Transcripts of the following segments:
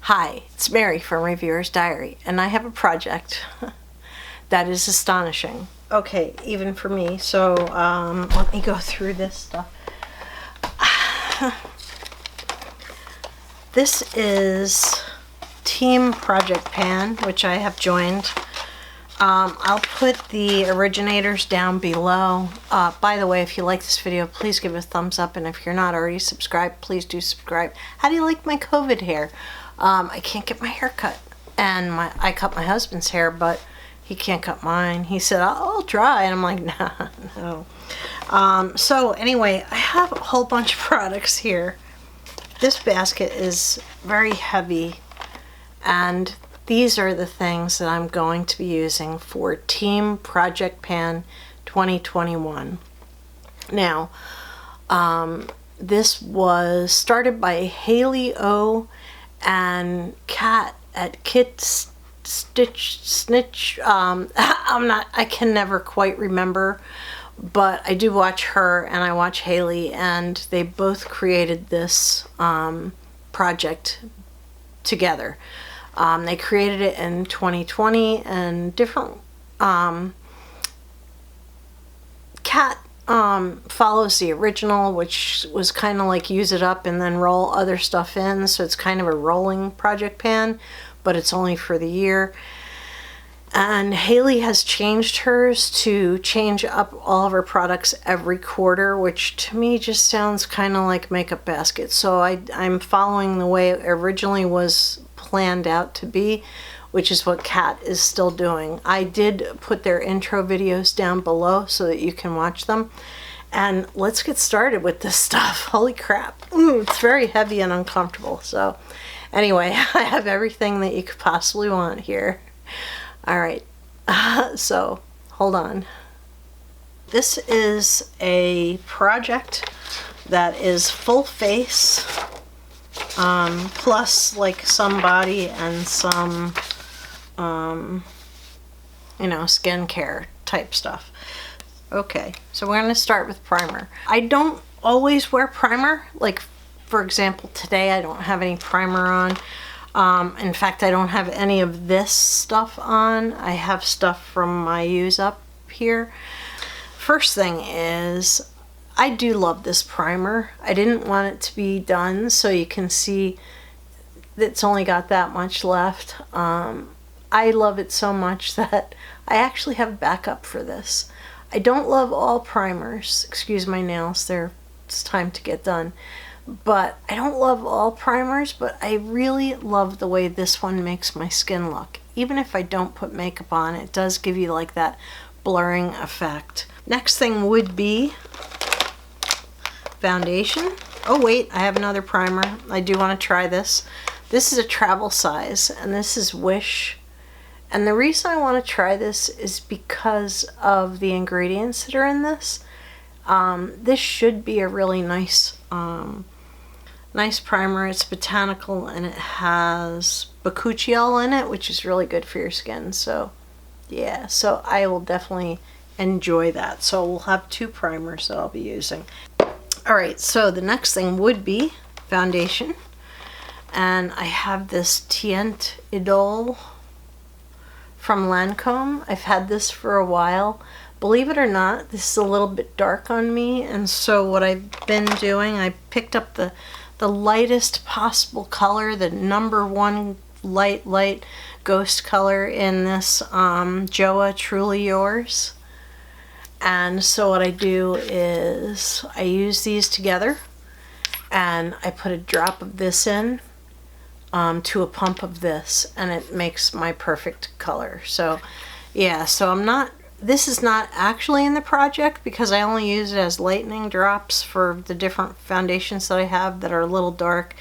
Hi, it's Mary from Reviewer's Diary, and I have a project that is astonishing. Okay, even for me. So let me go through this stuff. This is Team Project Pan, which I have joined. I'll put the originators down below. By the way, if you like this video, please give it a thumbs up, and if you're not already subscribed, please do subscribe. How do you like my COVID hair? I can't get my hair cut, and I cut my husband's hair, but he can't cut mine. He said, I'll try, and I'm like, no. So anyway, I have a whole bunch of products here. This basket is very heavy, and these are the things that I'm going to be using for Team Project Pan 2021. Now, this was started by Hailey and Kat at Kit Stitch Snitch. I can never quite remember, but I do watch her and I watch Hailey, and they both created this project together. They created it in 2020, and different Kat follows the original, which was kind of like use it up and then roll other stuff in, so it's kind of a rolling project pan, but it's only for the year. And Hailey has changed hers to change up all of her products every quarter, which to me just sounds kind of like makeup baskets. So I'm following the way it originally was planned out to be, which is what Kat is still doing. I did put their intro videos down below so that you can watch them. And let's get started with this stuff. Holy crap. It's very heavy and uncomfortable. So anyway, I have everything that you could possibly want here. All right, so hold on. This is a project that is full face, plus like some body and some skincare type stuff. Okay, so we're going to start with primer. I don't always wear primer. Like, for example, today I don't have any primer on. In fact, I don't have any of this stuff on. I have stuff from my use up here. First thing is, I do love this primer. I didn't want it to be done, so you can see it's only got that much left. I love it so much that I actually have backup for this. I don't love all primers. Excuse my nails, it's time to get done. But I don't love all primers, but I really love the way this one makes my skin look. Even if I don't put makeup on, it does give you like that blurring effect. Next thing would be foundation. Oh wait, I have another primer. I do want to try this. This is a travel size, and this is Whish. And the reason I want to try this is because of the ingredients that are in this. This should be a really nice primer. It's Botanical, and it has bakuchiol in it, which is really good for your skin. So yeah, so I will definitely enjoy that. So we'll have two primers that I'll be using. All right, so the next thing would be foundation, and I have this Teint Idole from Lancome. I've had this for a while. Believe it or not, this is a little bit dark on me, and so what I've been doing, I picked up the lightest possible color, the #1 light ghost color in this Joa Truly Yours. And so what I do is I use these together, and I put a drop of this in to a pump of this, and it makes my perfect color. So yeah, so this is not actually in the project because I only use it as lightening drops for the different foundations that I have that are a little dark.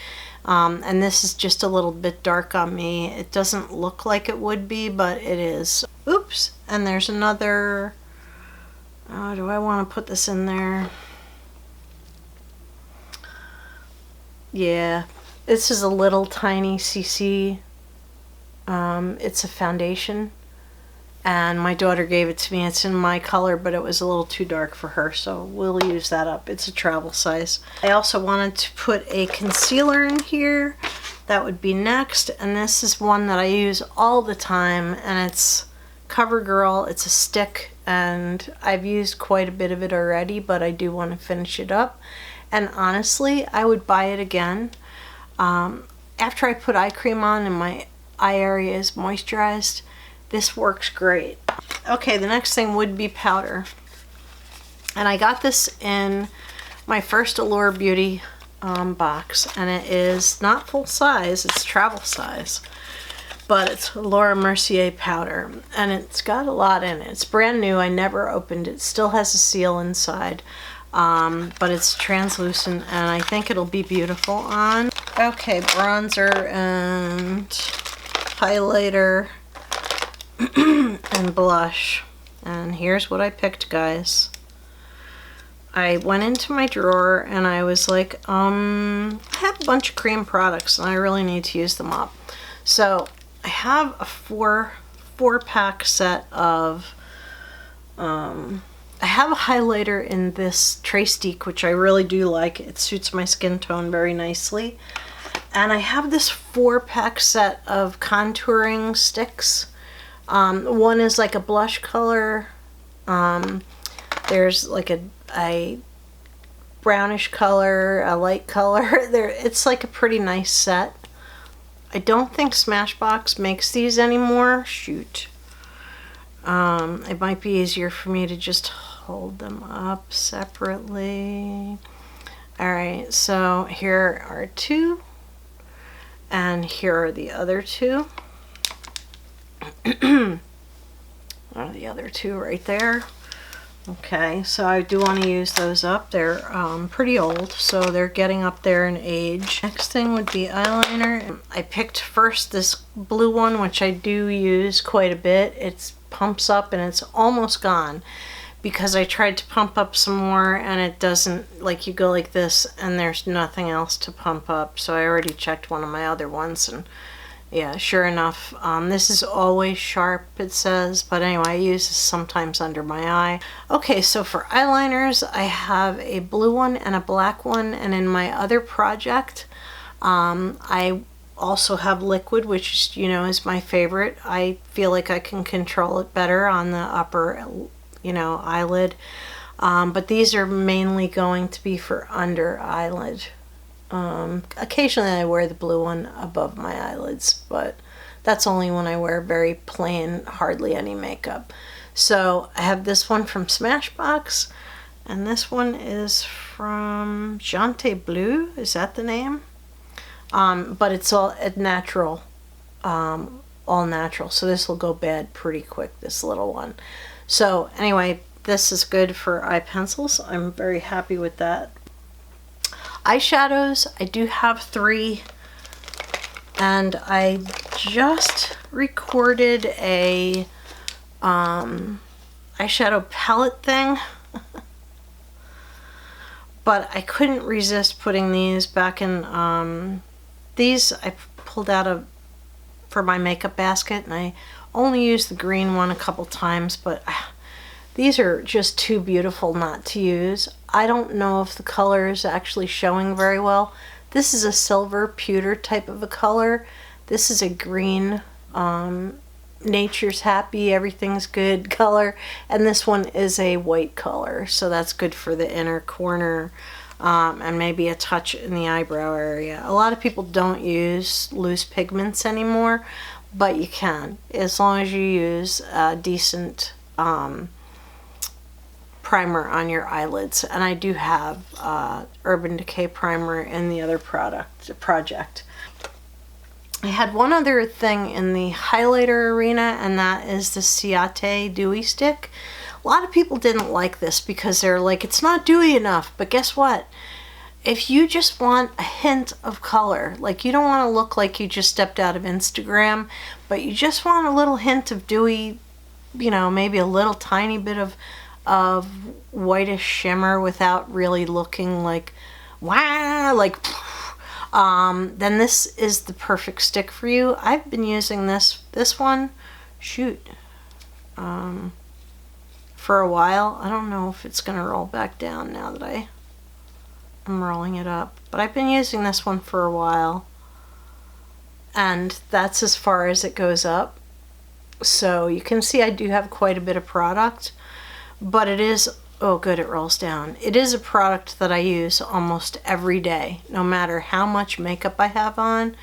And this is just a little bit dark on me. It doesn't look like it would be, but it is. Oops, and there's another, do I want to put this in there? Yeah, this is a little tiny CC. It's a foundation. And my daughter gave it to me. It's in my color, but it was a little too dark for her, so we'll use that up. It's a travel size. I also wanted to put a concealer in here that would be next. And this is one that I use all the time, and it's Covergirl. It's a stick, and I've used quite a bit of it already, but I do want to finish it up. And honestly, I would buy it again. After I put eye cream on and my eye area is moisturized, this works great. Okay, the next thing would be powder. And I got this in my first Allure Beauty box, and it is not full size, it's travel size. But it's Laura Mercier powder, and it's got a lot in it. It's brand new. I never opened it. It still has a seal inside, but it's translucent, and I think it'll be beautiful on. Okay, bronzer and highlighter and blush. And here's what I picked, guys. I went into my drawer and I was like, I have a bunch of cream products and I really need to use them up. So I have a four-pack set of, I have a highlighter in this Trace-Stick, which I really do like. It suits my skin tone very nicely. And I have this 4-pack set of contouring sticks. One is like a blush color. There's like a brownish color, a light color. It's like a pretty nice set. I don't think Smashbox makes these anymore. Shoot. It might be easier for me to just hold them up separately. Alright, so here are 2. And here are the other 2. Are the other 2 right there. Okay, so I do want to use those up. They're pretty old, so they're getting up there in age. Next thing would be eyeliner. I picked first this blue one, which I do use quite a bit. It pumps up and it's almost gone because I tried to pump up some more and it doesn't, like you go like this and there's nothing else to pump up. So I already checked one of my other ones, and yeah, sure enough, this is always sharp, it says, but anyway, I use this sometimes under my eye. Okay, so for eyeliners, I have a blue one and a black one, and in my other project, I also have liquid, which, you know, is my favorite. I feel like I can control it better on the upper, you know, eyelid, but these are mainly going to be for under eyelid. Occasionally I wear the blue one above my eyelids, but that's only when I wear very plain, hardly any makeup. So I have this one from Smashbox, and this one is from Jante Bleu, is that the name? But it's all natural, all natural, so this will go bad pretty quick, this little one. So anyway, this is good for eye pencils. I'm very happy with that. Eyeshadows, I do have 3, and I just recorded a eyeshadow palette thing, but I couldn't resist putting these back in. These I pulled out for my makeup basket, and I only used the green one a couple times, but these are just too beautiful not to use. I don't know if the color is actually showing very well. This is a silver pewter type of a color. This is a green, nature's happy, everything's good color. And this one is a white color, so that's good for the inner corner, and maybe a touch in the eyebrow area. A lot of people don't use loose pigments anymore, but you can, as long as you use a decent primer on your eyelids. And I do have Urban Decay primer in the other project. I had one other thing in the highlighter arena, and that is the Ciate Dewy Stick. A lot of people didn't like this because they're like, it's not dewy enough. But guess what? If you just want a hint of color, like you don't want to look like you just stepped out of Instagram, but you just want a little hint of dewy, you know, maybe a little tiny bit of whitish shimmer without really looking like wow, like then this is the perfect stick for you. I've been using this one for a while. I don't know if it's gonna roll back down now that I'm rolling it up, but I've been using this one for a while. and that's as far as it goes up. So you can see I do have quite a bit of product, but it is, oh good, it rolls down. It is a product that I use almost every day, no matter how much makeup I have on.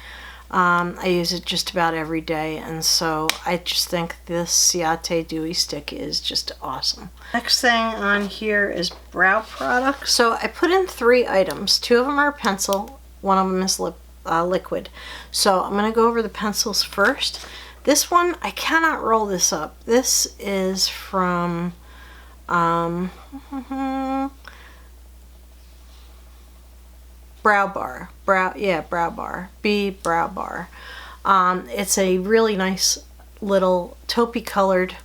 I use it just about every day, and so I just think this Ciate Dewy Stick is just awesome. Next thing on here is brow products. So I put in 3 items. 2 of them are pencil, 1 of them is liquid. So I'm going to go over the pencils first. This one, I cannot roll this up. This is from Brow Bar. Brow Bar. B Brow Bar. It's a really nice little taupey colored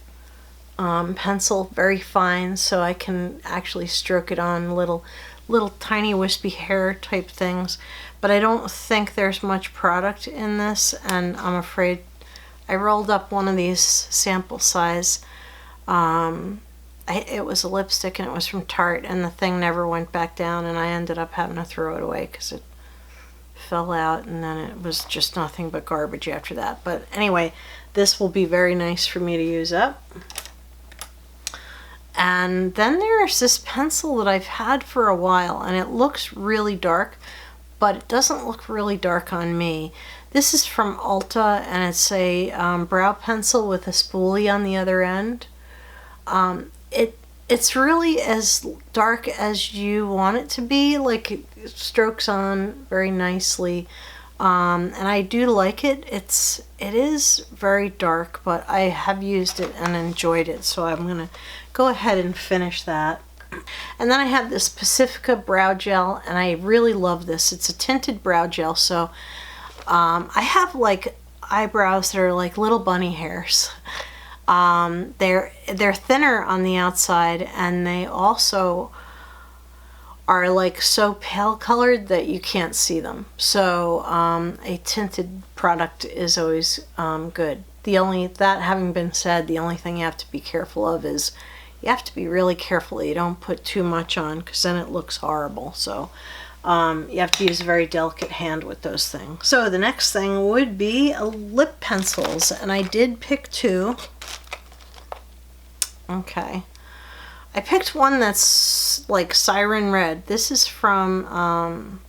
pencil, very fine, so I can actually stroke it on little tiny wispy hair type things. But I don't think there's much product in this, and I'm afraid I rolled up one of these sample size. It was a lipstick and it was from Tarte, and the thing never went back down, and I ended up having to throw it away because it fell out, and then it was just nothing but garbage after that. But anyway, this will be very nice for me to use up. And then there's this pencil that I've had for a while, and it looks really dark, but it doesn't look really dark on me. This is from Ulta, and it's a brow pencil with a spoolie on the other end. It's really as dark as you want it to be, like it strokes on very nicely, and I do like it. It is very dark, but I have used it and enjoyed it, so I'm gonna go ahead and finish that. And then I have this Pacifica brow gel, and I really love this. It's a tinted brow gel, so I have like eyebrows that are like little bunny hairs. They're thinner on the outside, and they also are like so pale colored that you can't see them. So a tinted product is always good. That having been said, the only thing you have to be careful of is you have to be really careful that you don't put too much on, because then it looks horrible. So you have to use a very delicate hand with those things. So the next thing would be lip pencils, and I did pick 2. Okay. I picked one that's like Siren Red. This is from,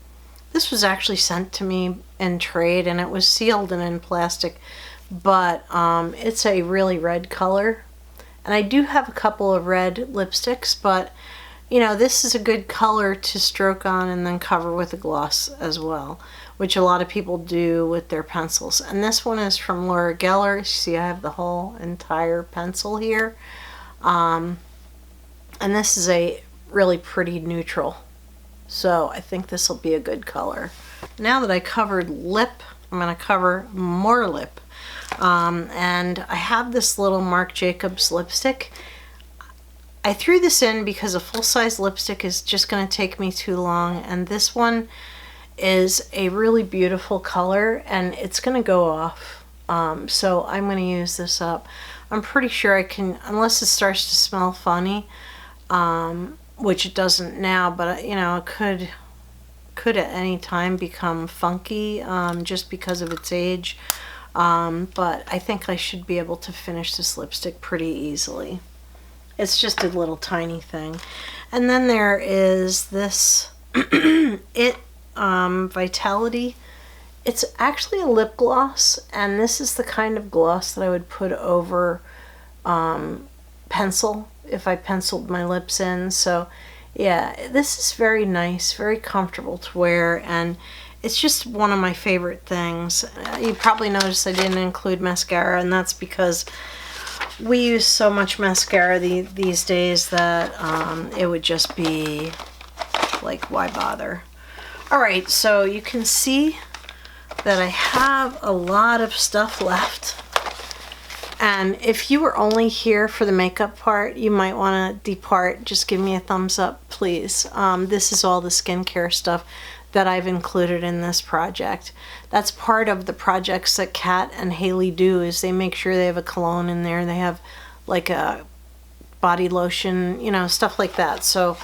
this was actually sent to me in trade, and it was sealed and in plastic, but it's a really red color. And I do have a couple of red lipsticks, but you know, this is a good color to stroke on and then cover with a gloss as well, which a lot of people do with their pencils. And this one is from Laura Geller. You see I have the whole entire pencil here. And this is a really pretty neutral. So I think this will be a good color. Now that I covered lip, I'm going to cover more lip. And I have this little Marc Jacobs lipstick. I threw this in because a full-size lipstick is just going to take me too long, and this one is a really beautiful color, and it's going to go off. So I'm going to use this up. I'm pretty sure I can, unless it starts to smell funny, which it doesn't now, but you know, it could at any time become funky just because of its age. But I think I should be able to finish this lipstick pretty easily. It's just a little tiny thing. And then there is this Vitality. It's actually a lip gloss, and this is the kind of gloss that I would put over pencil if I penciled my lips in. So yeah, this is very nice, very comfortable to wear, and it's just one of my favorite things. You probably noticed I didn't include mascara, and that's because we use so much mascara these days that it would just be like, why bother? Alright, so you can see that I have a lot of stuff left. And if you were only here for the makeup part, you might want to depart. Just give me a thumbs up, please. This is all the skincare stuff that I've included in this project. That's part of the projects that Kat and Hailey do, is they make sure they have a cologne in there. They have like a body lotion, you know, stuff like that. So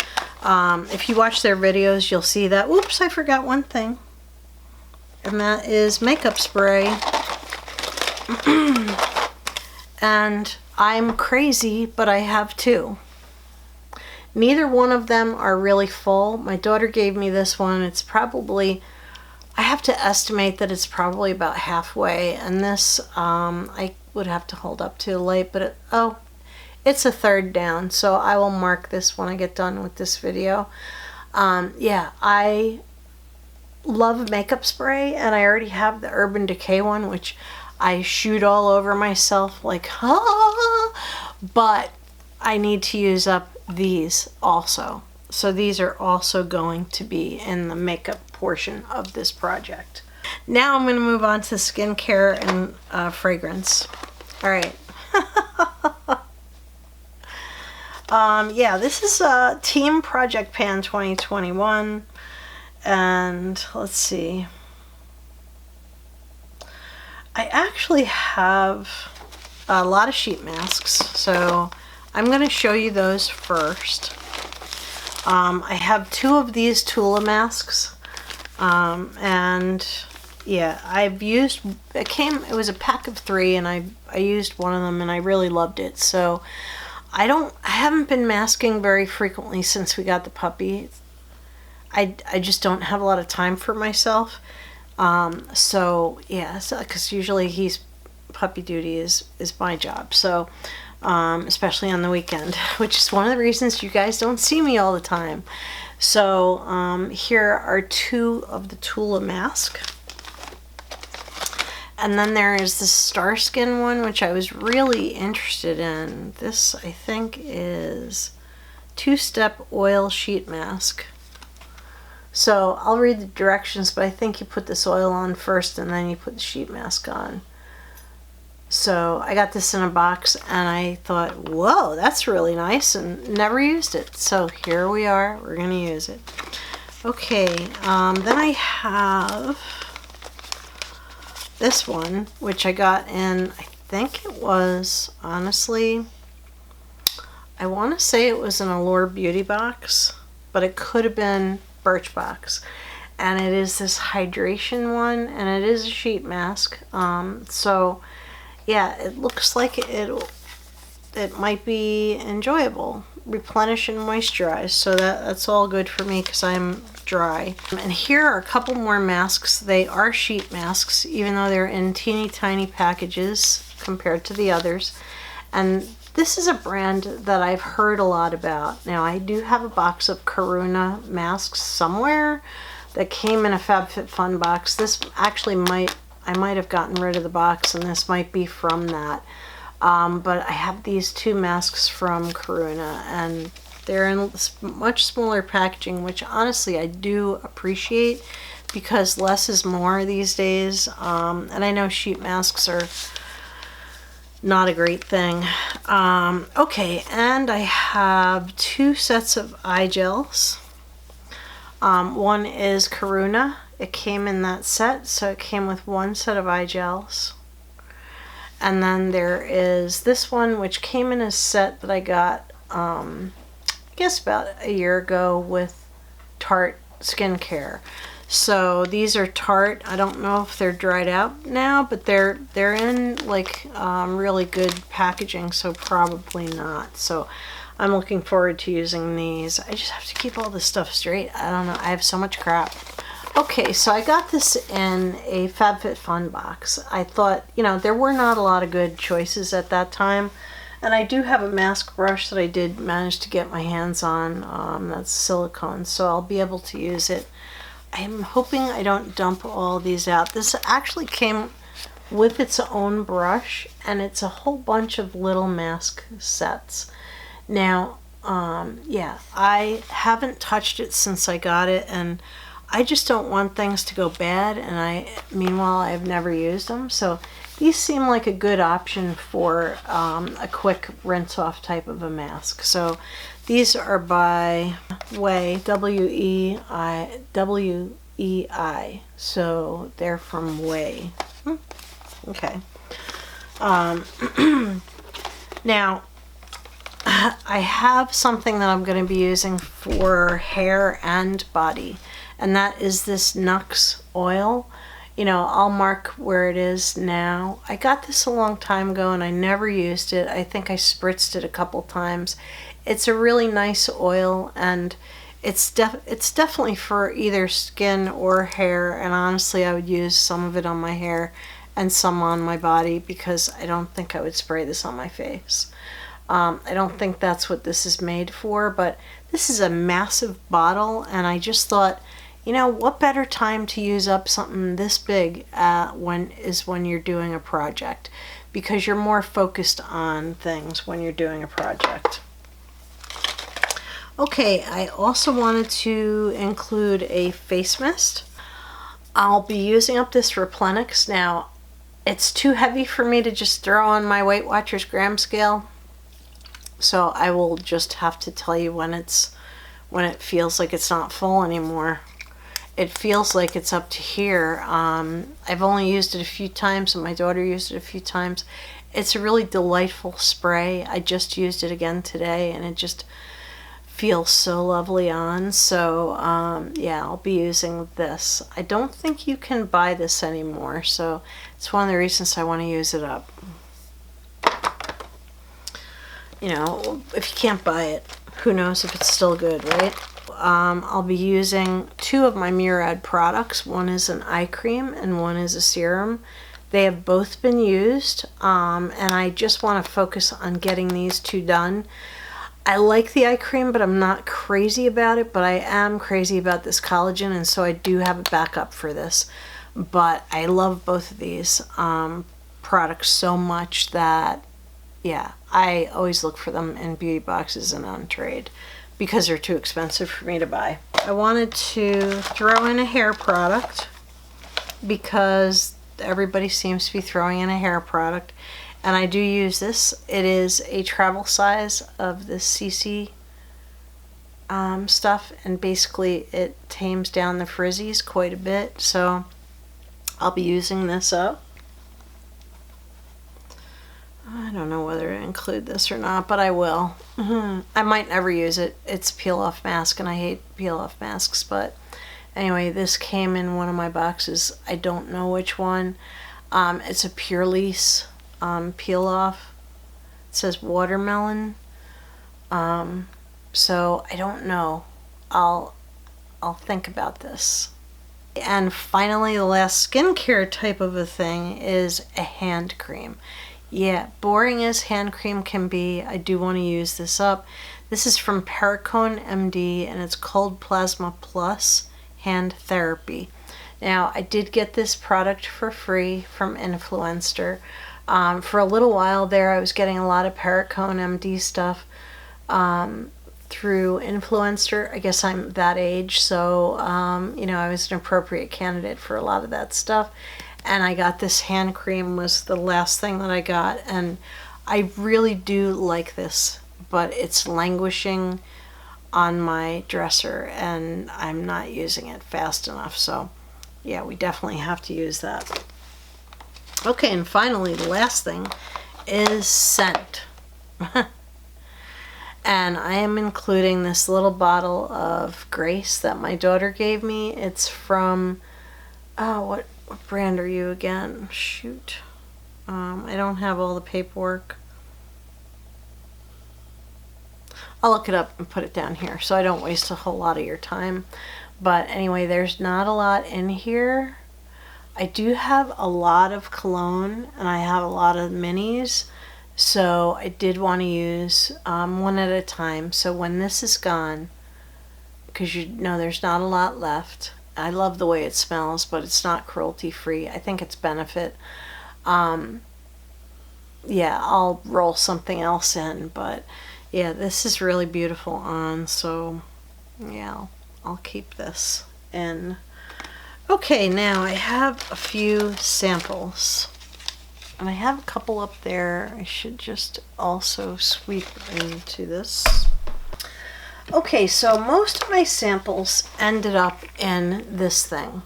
if you watch their videos, you'll see that. Oops, I forgot one thing. and that is makeup spray. And I'm crazy, but I have two. Neither one of them are really full. My daughter gave me this one. It's probably, I have to estimate that it's probably about halfway, and this I would have to hold up to the light, but it's a third down, so I will mark this when I get done with this video. Yeah, I love makeup spray, and I already have the Urban Decay one, which I shoot all over myself like, but I need to use up these also. So these are also going to be in the makeup portion of this project. Now I'm going to move on to skincare and fragrance. All right. Yeah, this is Team Project Pan 2021, and let's see. I actually have a lot of sheet masks, so I'm going to show you those first. I have two of these Tula masks, and yeah, I've used, it was a pack of 3, and I used one of them and I really loved it. So I haven't been masking very frequently since we got the puppy. I just don't have a lot of time for myself. So yeah, because usually puppy duty is my job. So especially on the weekend, which is one of the reasons you guys don't see me all the time. So here are two of the Tula mask. And then there is the Starskin one, which I was really interested in. This, I think, is 2-step oil sheet mask. So I'll read the directions, but I think you put this oil on first and then you put the sheet mask on. So I got this in a box and I thought, whoa, that's really nice, and never used it. So here we are, we're gonna use it. Okay, then I have this one, which I got in, I think it was, honestly, I want to say it was an Allure Beauty box, but it could have been Birchbox. And it is this hydration one, and it is a sheet mask. So yeah, it looks like it might be enjoyable. Replenish and moisturize, so that's all good for me because I'm dry. And here are a couple more masks. They are sheet masks, even though they're in teeny tiny packages compared to the others. And this is a brand that I've heard a lot about. Now, I do have a box of Karuna masks somewhere that came in a FabFitFun box. This actually I might have gotten rid of the box, and this might be from that. But I have these two masks from Karuna, and they're in much smaller packaging, which honestly I do appreciate because less is more these days. And I know sheet masks are not a great thing. Okay, and I have two sets of eye gels. One is Karuna. It came in that set, so it came with one set of eye gels. And then there is this one, which came in a set that I got, I guess about a year ago with Tarte skincare. So these are Tarte. I don't know if they're dried out now, but they're in like really good packaging, so probably not. So I'm looking forward to using these. I just have to keep all this stuff straight. I don't know. I have so much crap. Okay, so I got this in a FabFitFun box. I thought, you know, there were not a lot of good choices at that time. And I do have a mask brush that I did manage to get my hands on. That's silicone, so I'll be able to use it. I'm hoping I don't dump all these out. This actually came with its own brush, and it's a whole bunch of little mask sets. Now, yeah, I haven't touched it since I got it, and I just don't want things to go bad, and meanwhile, I've never used them. So these seem like a good option for a quick rinse off type of a mask. So these are by Way, W-E-I. So they're from Way. Okay. Now, I have something that I'm going to be using for hair and body, and that is this Nux oil. you know, I'll mark where it is now. I got this a long time ago and I never used it. I think I spritzed it a couple times. It's a really nice oil, and it's definitely for either skin or hair, and honestly I would use some of it on my hair and some on my body, because I don't think I would spray this on my face. I don't think that's what this is made for, but this is a massive bottle, and I just thought, you know, what better time to use up something this big when you're doing a project, because you're more focused on things when you're doing a project. Okay, I also wanted to include a face mist. I'll be using up this Replenix. Now, it's too heavy for me to just throw on my Weight Watchers gram scale, so I will just have to tell you when it feels like it's not full anymore. It feels like it's up to here. I've only used it a few times, and my daughter used it a few times. It's a really delightful spray. I just used it again today, and it just feels so lovely on. So yeah, I'll be using this. I don't think you can buy this anymore, so it's one of the reasons I want to use it up. You know, if you can't buy it, who knows if it's still good, right? I'll be using two of my Murad products. One is an eye cream and one is a serum. They have both been used, and I just want to focus on getting these two done. I like the eye cream, but I'm not crazy about it, but I am crazy about this collagen, and so I do have a backup for this. But I love both of these products so much that, yeah, I always look for them in beauty boxes and on trade because they're too expensive for me to buy. I wanted to throw in a hair product because everybody seems to be throwing in a hair product, and I do use this. It is a travel size of the CC stuff, and basically it tames down the frizzies quite a bit, so I'll be using this up. I don't know whether to include this or not, but I will. I might never use it. It's a peel-off mask, and I hate peel-off masks, but anyway, this came in one of my boxes. I don't know which one. It's a Pure Lease peel-off. It says watermelon. So I don't know. I'll think about this. And finally, the last skincare type of a thing is a hand cream. Yeah, boring as hand cream can be, I do want to use this up. This is from Perricone MD, and it's Cold Plasma Plus Hand Therapy. Now, I did get this product for free from Influenster. For a little while there, I was getting a lot of Perricone MD stuff through Influenster. I guess I'm that age, so you know, I was an appropriate candidate for a lot of that stuff. And I got this hand cream, was the last thing that I got, and I really do like this, but it's languishing on my dresser and I'm not using it fast enough, so yeah, we definitely have to use that. Okay, and finally the last thing is scent. And I am including this little bottle of Grace that my daughter gave me. It's from, what brand are you again? Shoot. I don't have all the paperwork. I'll look it up and put it down here so I don't waste a whole lot of your time. But anyway, there's not a lot in here. I do have a lot of cologne and I have a lot of minis. So I did want to use one at a time. So when this is gone, because you know there's not a lot left. I love the way it smells, but it's not cruelty free. I think it's Benefit. Yeah, I'll roll something else in, but yeah, this is really beautiful on, so yeah, I'll keep this in. Okay, now I have a few samples, and I have a couple up there. I should just also sweep into this. Okay, so most of my samples ended up in this thing.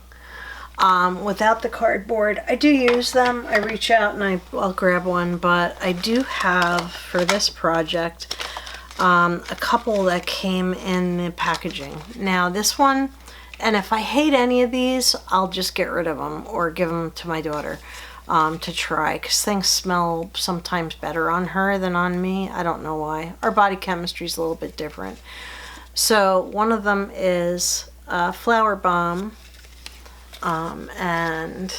Without the cardboard, I do use them. I reach out and I'll grab one, but I do have, for this project, a couple that came in the packaging. Now this one, and if I hate any of these, I'll just get rid of them or give them to my daughter to try, because things smell sometimes better on her than on me. I don't know why. Our body chemistry is a little bit different. So one of them is Flower Bomb, and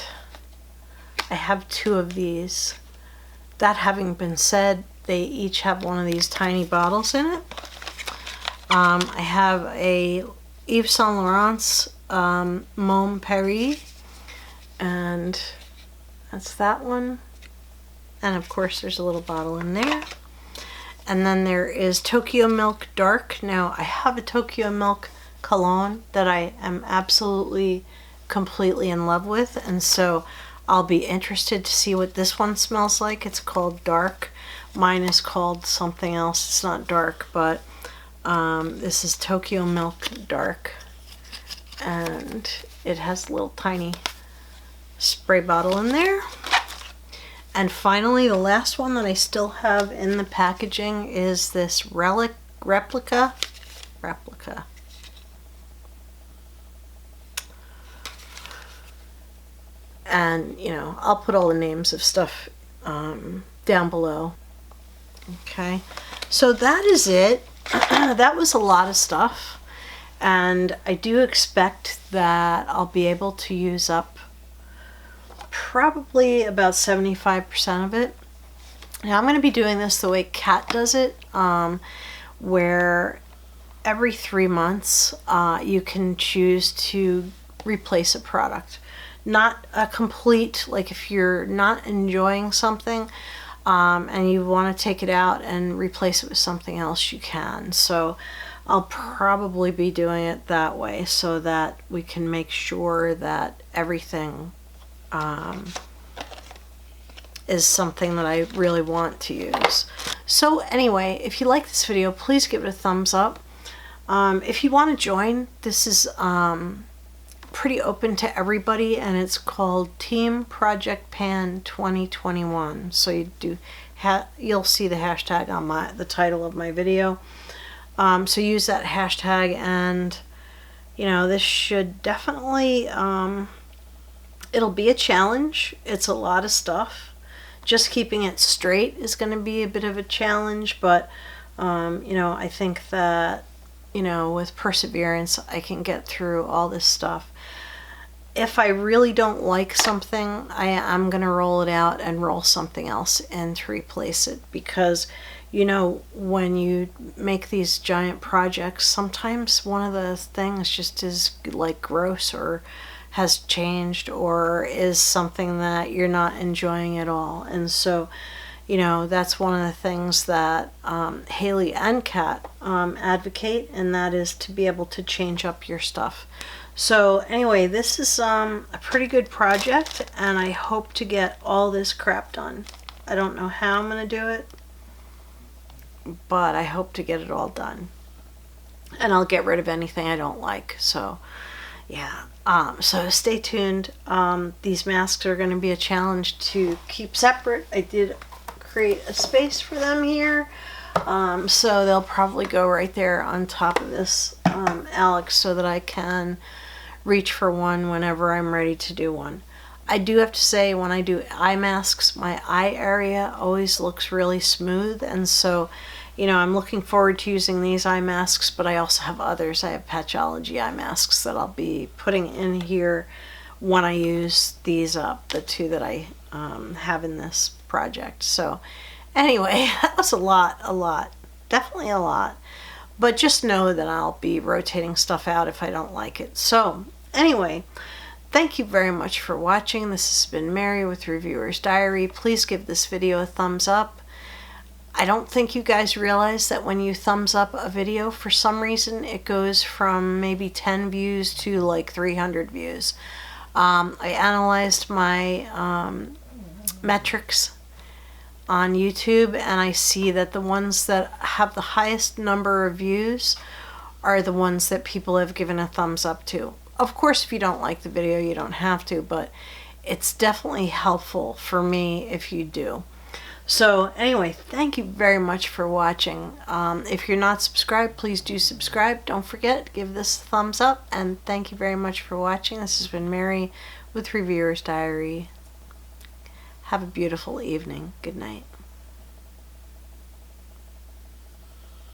I have two of these. That having been said, they each have one of these tiny bottles in it. I have a Yves Saint Laurent's Mon Paris, and that's that one. And of course there's a little bottle in there. And then there is Tokyo Milk Dark. Now I have a Tokyo Milk cologne that I am absolutely completely in love with, and so I'll be interested to see what this one smells like. It's called Dark. Mine is called something else. It's not dark, but this is Tokyo Milk Dark, and it has a little tiny spray bottle in there. And finally, the last one that I still have in the packaging is this replica. And, you know, I'll put all the names of stuff down below. Okay, so that is it. That was a lot of stuff. And I do expect that I'll be able to use up probably about 75% of it. Now I'm going to be doing this the way Kat does it, where every 3 months you can choose to replace a product. Not a complete, like if you're not enjoying something and you want to take it out and replace it with something else, you can. So I'll probably be doing it that way so that we can make sure that everything is something that I really want to use. So anyway, if you like this video, please give it a thumbs up. If you want to join, this is pretty open to everybody, and it's called Team Project Pan 2021. So you'll see the hashtag on the title of my video. So use that hashtag, and you know, this should definitely it'll be a challenge. It's a lot of stuff. Just keeping it straight is going to be a bit of a challenge, but you know, I think that, you know, with perseverance I can get through all this stuff. If I really don't like something, I'm going to roll it out and roll something else in to replace it, because you know, when you make these giant projects, sometimes one of the things just is like gross or has changed or is something that you're not enjoying at all. And so, you know, that's one of the things that Hailey and Kat advocate, and that is to be able to change up your stuff. So anyway, this is a pretty good project, and I hope to get all this crap done. I don't know how I'm going to do it, but I hope to get it all done. And I'll get rid of anything I don't like. So yeah, so stay tuned. These masks are going to be a challenge to keep separate. I did create a space for them here, so they'll probably go right there on top of this Alex, so that I can reach for one whenever I'm ready to do one. I do have to say, when I do eye masks, my eye area always looks really smooth, and so, you know, I'm looking forward to using these eye masks, but I also have others. I have patchology eye masks that I'll be putting in here when I use these up, the two that I have in this project. So anyway, that was a lot, definitely a lot, but just know that I'll be rotating stuff out if I don't like it. So anyway, thank you very much for watching. This has been Mary with Reviewer's Diary. Please give this video a thumbs up. I don't think you guys realize that when you thumbs up a video, for some reason it goes from maybe 10 views to like 300 views. I analyzed my metrics on YouTube, and I see that the ones that have the highest number of views are the ones that people have given a thumbs up to. Of course, if you don't like the video, you don't have to, but it's definitely helpful for me if you do. So anyway, thank you very much for watching. If you're not subscribed, please do subscribe. Don't forget, give this a thumbs up, and thank you very much for watching. This has been Mary with Reviewer's Diary. Have a beautiful evening. Good night.